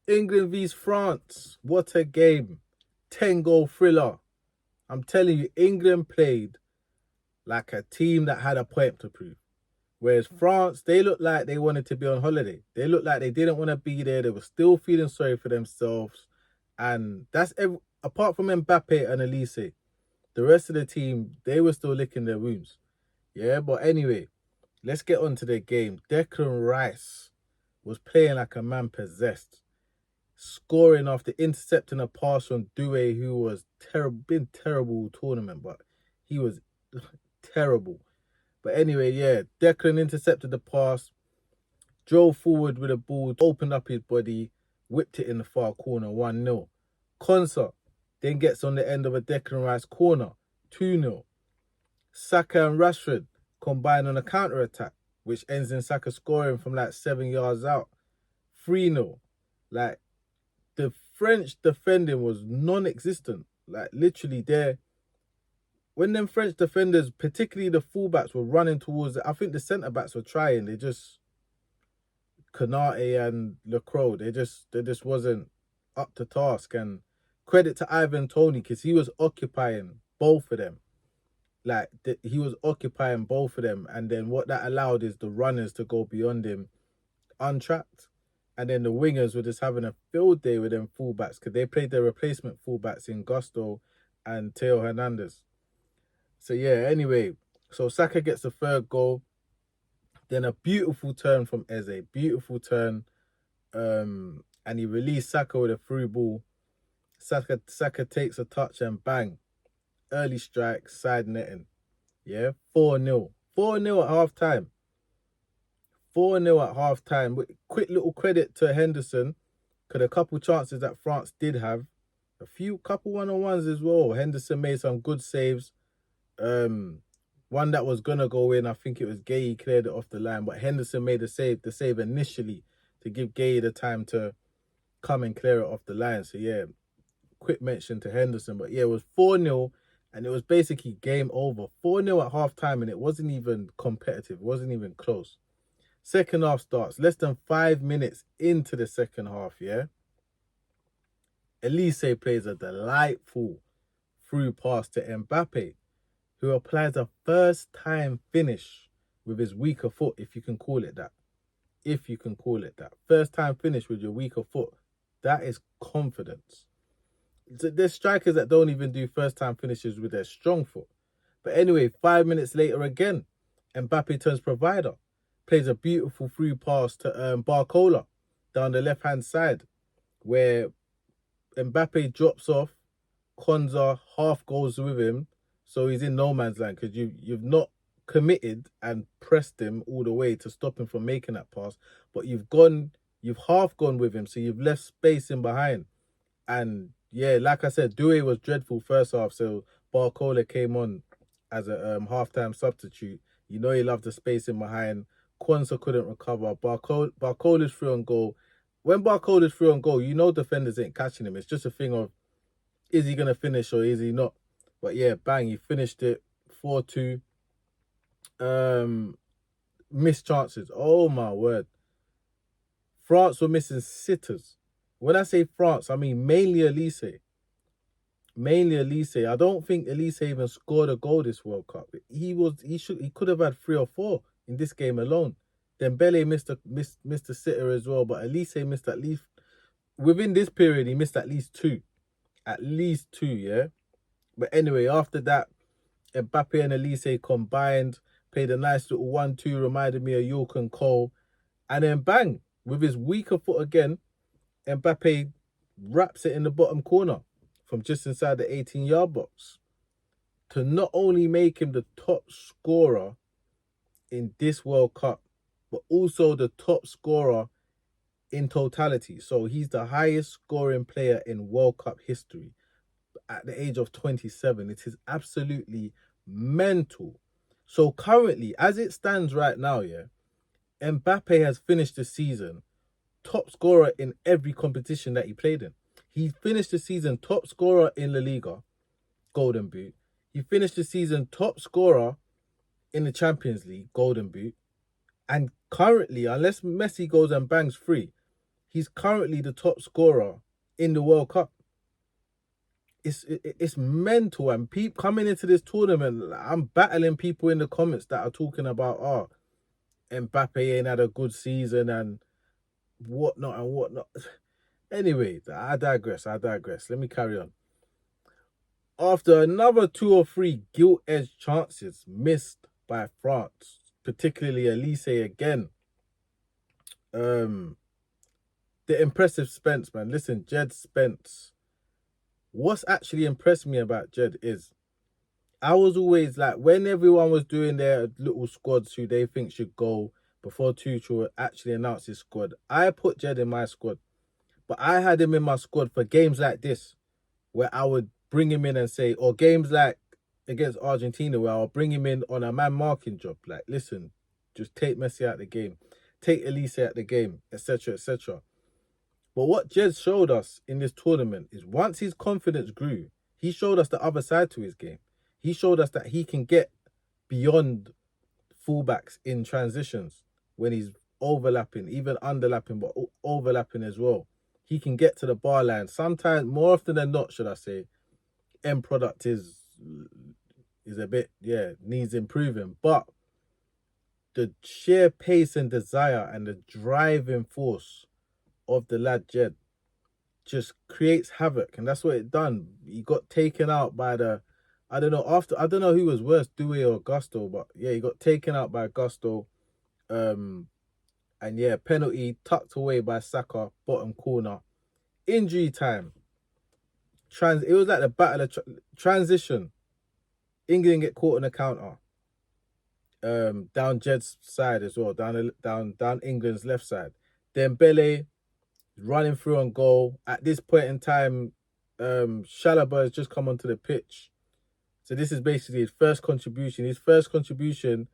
England vs France. What a game. 10-goal thriller. I'm telling you, England played like a team that had a point to prove. Whereas France, they looked like they wanted to be on holiday. They looked like they didn't want to be there. They were still feeling sorry for themselves. And apart from Mbappe and Olise, the rest of the team, they were still licking their wounds. Yeah, but anyway, let's get on to the game. Declan Rice was playing like a man possessed, scoring after intercepting a pass from Doué, who was been terrible all tournament, but he was terrible. But anyway, yeah, Declan intercepted the pass, drove forward with the ball, opened up his body, whipped it in the far corner, 1-0. Konsa then gets on the end of a Declan Rice corner, 2-0. Saka and Rashford combine on a counter-attack, which ends in Saka scoring from like 7 yards out, 3-0. Like, the French defending was non-existent. Like, literally, when them French defenders, particularly the fullbacks, were running towards it, I think the centre-backs were trying. They just, Konate and Lacroix, they just wasn't up to task. And credit to Ivan Toney, because he was occupying both of them. Like, he was occupying both of them. And then what that allowed is the runners to go beyond him untrapped. And then the wingers were just having a field day with them fullbacks, because they played their replacement fullbacks in Gusto and Theo Hernandez. So yeah, anyway, so Saka gets the third goal. Then a beautiful turn from Eze. Beautiful turn. And he released Saka with a through ball. Saka takes a touch and bang. Early strike, side netting. Yeah, 4-0. 4-0 at half-time. 4-0 at half-time. Quick little credit to Henderson, because a couple chances that France did have. Couple one-on-ones as well. Henderson made some good saves. One that was gonna go in, I think it was Gay cleared it off the line, but Henderson made the save initially to give Gay the time to come and clear it off the line. So yeah, quick mention to Henderson. But yeah, it was 4-0 and it was basically game over. 4-0 at half time, and it wasn't even competitive. It wasn't even close. Second half starts less than 5 minutes into the second half, yeah. Olise plays a delightful through pass to Mbappe, who applies a first-time finish with his weaker foot, if you can call it that. If you can call it that. First-time finish with your weaker foot. That is confidence. There's strikers that don't even do first-time finishes with their strong foot. But anyway, 5 minutes later again, Mbappe turns provider. Plays a beautiful through pass to Barcola down the left-hand side, where Mbappe drops off. Konza half goes with him. So he's in no man's land, because you've not committed and pressed him all the way to stop him from making that pass. But you've half gone with him, so you've left space in behind. And yeah, like I said, Doué was dreadful first half, so Barcola came on as a half-time substitute. You know he loved the space in behind. Kwanzaa couldn't recover. Barcola's through on goal. When Barcola's through on goal, you know defenders ain't catching him. It's just a thing of, is he going to finish or is he not? But yeah, bang, he finished it 4-2. Missed chances. Oh my word. France were missing sitters. When I say France, I mean mainly Olise. Mainly Olise. I don't think Olise even scored a goal this World Cup. He could have had 3 or 4 in this game alone. Dembele missed a sitter as well, but Olise missed at least, within this period, he missed at least 2. At least 2, yeah? But anyway, after that, Mbappe and Olise combined, played a nice little 1-2, reminded me of York and Cole. And then bang, with his weaker foot again, Mbappe wraps it in the bottom corner from just inside the 18-yard box to not only make him the top scorer in this World Cup, but also the top scorer in totality. So he's the highest scoring player in World Cup history at the age of 27. It is absolutely mental. So currently, as it stands right now, yeah, Mbappe has finished the season top scorer in every competition that he played in. He finished the season top scorer in La Liga, Golden Boot. He finished the season top scorer in the Champions League, Golden Boot. And currently, unless Messi goes and bangs 3, he's currently the top scorer in the World Cup. It's mental, and people coming into this tournament, I'm battling people in the comments that are talking about, Mbappe ain't had a good season and whatnot and whatnot. Anyway, I digress. Let me carry on. After another 2 or 3 gilt-edged chances missed by France, particularly olise again, the impressive Spence, man. Listen, Jed Spence. What's actually impressed me about Jed is I was always like, when everyone was doing their little squads who they think should go before Tuchel actually announced his squad, I put Jed in my squad. But I had him in my squad for games like this, where I would bring him in and say, or games like against Argentina, where I'll bring him in on a man marking job. Like, listen, just take Messi out the game, take olise out the game, etc., etc. But what Jed showed us in this tournament is once his confidence grew, he showed us the other side to his game. He showed us that he can get beyond fullbacks in transitions when he's overlapping, even underlapping, but overlapping as well. He can get to the bar line. Sometimes, more often than not, should I say, end product is a bit, needs improving. But the sheer pace and desire and the driving force of the lad Jed just creates havoc, and that's what it done. He got taken out by I don't know who was worse, Dewey or Gusto, but yeah, he got taken out by Gusto. And yeah, penalty tucked away by Saka, bottom corner. Injury time. It was like the battle of transition. England get caught on the counter. Down Jed's side as well, down England's left side. Dembele running through on goal. At this point in time, Chalobah has just come onto the pitch. So this is basically his first contribution. His first contribution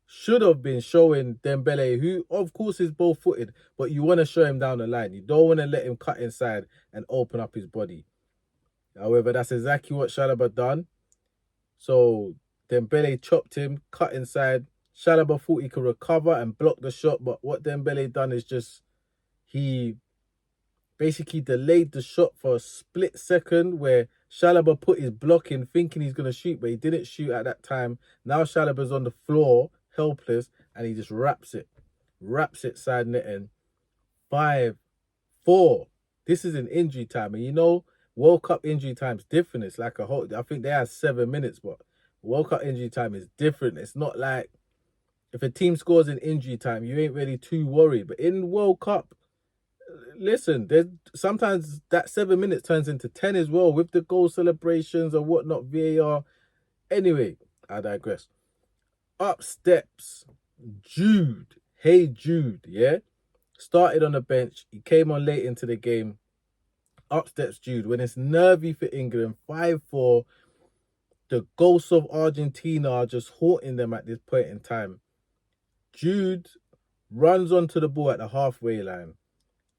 should have been showing Dembele, who of course is both-footed, but you want to show him down the line. You don't want to let him cut inside and open up his body. However, that's exactly what Chalobah done. So Dembele chopped him, cut inside. Chalobah thought he could recover and block the shot, but what Dembele done is just, he basically delayed the shot for a split second where Chalobah put his block in thinking he's going to shoot, but he didn't shoot at that time. Now Chalobah's on the floor, helpless, and he just wraps it side netting. 5-4. This is an injury time, and you know, World Cup injury time is different. It's like I think they have 7 minutes, but World Cup injury time is different. It's not like if a team scores in injury time, you ain't really too worried. But in World Cup, listen, there's sometimes that 7 minutes turns into 10 as well with the goal celebrations and whatnot, VAR. Anyway, I digress. Up steps Jude. Hey Jude, yeah? Started on the bench. He came on late into the game. Up steps Jude. When it's nervy for England, 5-4. The ghosts of Argentina are just haunting them at this point in time. Jude runs onto the ball at the halfway line,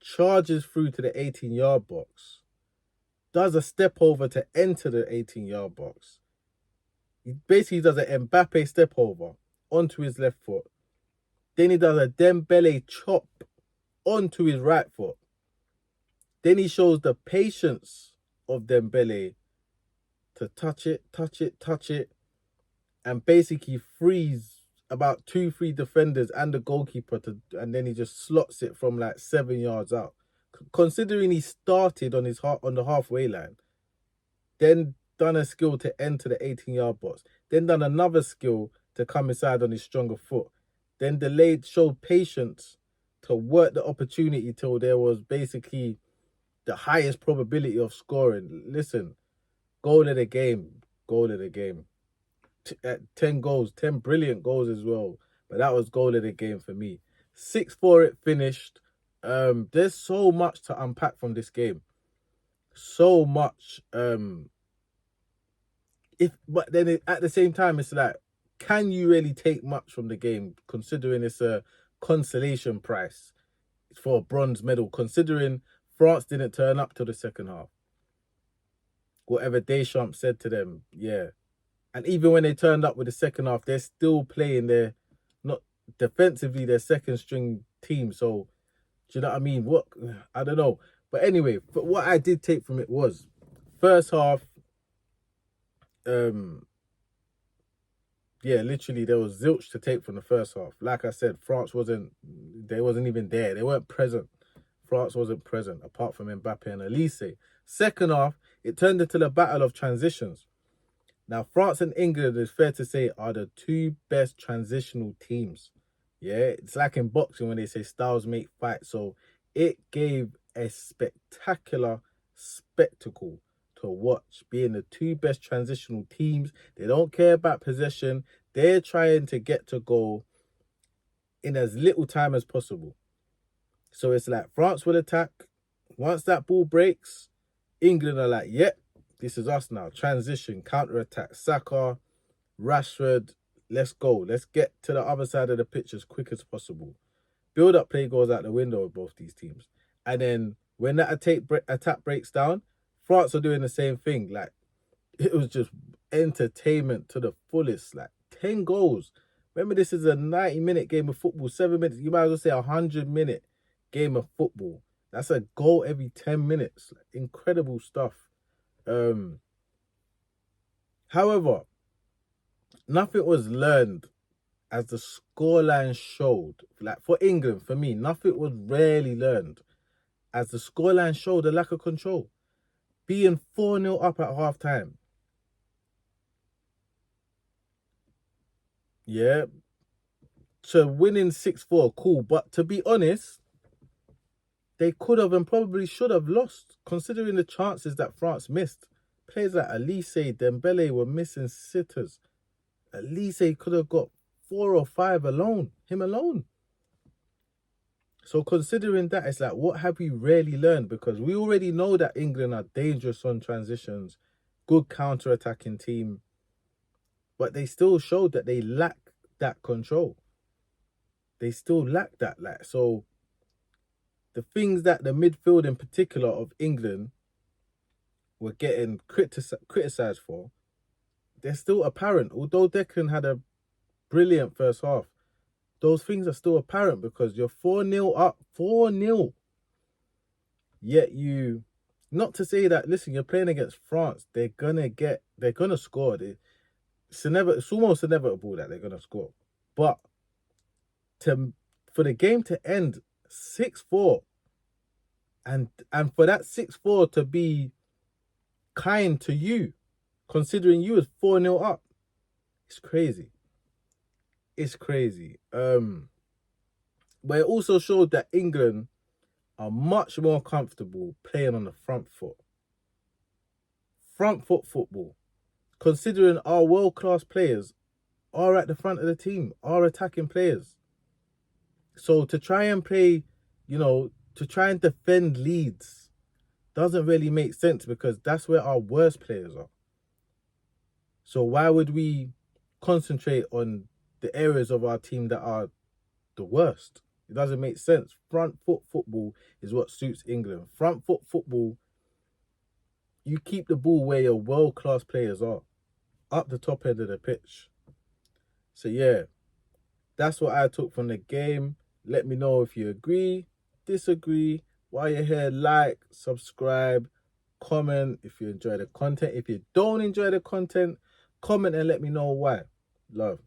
charges through to the 18-yard box, does a step over to enter the 18-yard box. He basically does an Mbappe step over onto his left foot. Then he does a Dembele chop onto his right foot. Then he shows the patience of Dembele to touch it, and basically freeze about 2-3 defenders and the goalkeeper, and then he just slots it from like 7 yards out. Considering he started on the halfway line, then done a skill to enter the 18-yard box, then done another skill to come inside on his stronger foot, then showed patience to work the opportunity till there was basically the highest probability of scoring. Listen, goal of the game. 10 goals, 10 brilliant goals as well. But that was goal of the game for me. 6-4 it finished. There's so much to unpack from this game. So much. But then at the same time, it's like, can you really take much from the game, considering it's a consolation prize for a bronze medal, considering France didn't turn up till the second half? Whatever Deschamps said to them, yeah. And even when they turned up with the second half, they're still playing not defensively, their second string team. So Do you know what I mean? What, I don't know. But anyway, but what I did take from it was first half, yeah, literally there was zilch to take from the first half. Like I said, they wasn't even there. They weren't present. France wasn't present apart from Mbappe and Olise. Second half, it turned into the battle of transitions. Now, France and England, it's fair to say, are the two best transitional teams. Yeah, it's like in boxing when they say styles make fights. So it gave a spectacular spectacle to watch, being the two best transitional teams. They don't care about possession. They're trying to get to goal in as little time as possible. So it's like France will attack. Once that ball breaks, England are like, yep, this is us now. Transition, counter-attack, SAKA, Rashford, let's go. Let's get to the other side of the pitch as quick as possible. Build-up play goes out the window of both these teams. And then when that attack breaks down, France are doing the same thing. Like, it was just entertainment to the fullest. Like, 10 goals. Remember, this is a 90-minute game of football. 7 minutes. You might as well say a 100-minute game of football. That's a goal every 10 minutes. Like, incredible stuff. However, nothing was learned as the scoreline showed. Like, for England, for me, nothing was really learned as the scoreline showed a lack of control. Being 4-0 up at half-time. Yeah. To winning 6-4, cool. But to be honest, they could have and probably should have lost, considering the chances that France missed. Players like Olise, Dembele were missing sitters. Olise could have got 4 or 5 alone, him alone. So considering that, it's like, what have we really learned? Because we already know that England are dangerous on transitions, good counter-attacking team, but they still showed that they lack that control. They still lack that. Like, so the things that the midfield in particular of England were getting criticised for, they're still apparent. Although Declan had a brilliant first half, those things are still apparent because you're 4-0 up, 4-0. Yet you, not to say that, listen, you're playing against France, they're gonna score. It's almost inevitable that they're gonna score. But for the game to end 6-4, and for that 6-4 to be kind to you, considering you was 4-0 up, it's crazy. It's crazy. But it also showed that England are much more comfortable playing on the front foot. Front foot football. Considering our world-class players are at the front of the team, are attacking players. So to try and play, to try and defend leads doesn't really make sense because that's where our worst players are. So why would we concentrate on the areas of our team that are the worst? It doesn't make sense. Front foot football is what suits England. Front foot football, you keep the ball where your world-class players are, up the top end of the pitch. So yeah, that's what I took from the game. Let me know if you agree, disagree. While you're here, like, subscribe, comment if you enjoy the content. If you don't enjoy the content, comment and let me know why. Love.